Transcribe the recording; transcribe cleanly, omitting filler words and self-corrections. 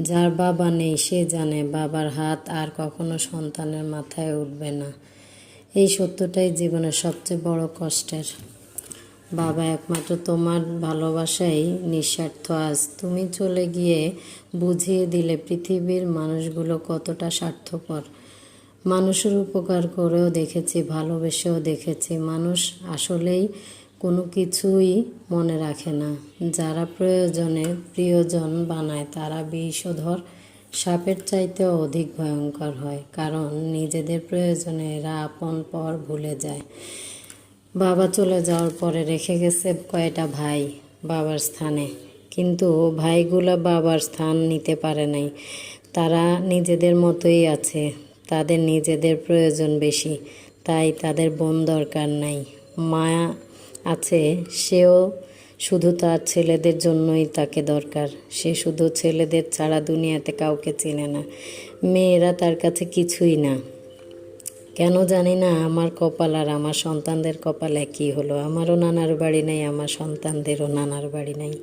যার বাবা নেই সে জানে বাবার হাত আর কখনো সন্তানের মাথায় উঠবে না। এই সত্যটাই জীবনের সবচেয়ে বড় কষ্টের। বাবা, একমাত্র তোমার ভালোবাসাই নিঃস্বার্থ। আজ তুমি চলে গিয়ে বুঝিয়ে দিলে পৃথিবীর মানুষগুলো কতটা স্বার্থপর। মানুষের উপকার করেও দেখেছি, ভালোবেসেও দেখেছি, মানুষ আসলেই কোনো কিছুই মনে রাখে না। যারা প্রয়োজনে প্রিয়জন বানায় তারা বিষধর সাপের চাইতেও অধিক ভয়ঙ্কর হয়, কারণ নিজেদের প্রয়োজনে এরা আপন পর ভুলে যায়। বাবা চলে যাওয়ার পরে রেখে গেছে কয়টা ভাই বাবার স্থানে, কিন্তু ভাইগুলা বাবার স্থান নিতে পারে নাই। তারা নিজেদের মতোই আছে, তাদের নিজেদের প্রয়োজন বেশি, তাই তাদের বোন দরকার নাই। মা আছে, সেও শুধু তার ছেলেদের জন্যই তাকে দরকার। সে শুধু ছেলেদের ছাড়া দুনিয়াতে কাউকে চেনে না। মেয়েরা তার কাছে কিছুই না। কেন জানি না, আমার কপাল আর আমার সন্তানদের কপাল একই হলো। আমারও নানার বাড়ি নেই, আমার সন্তানদেরও নানার বাড়ি নেই।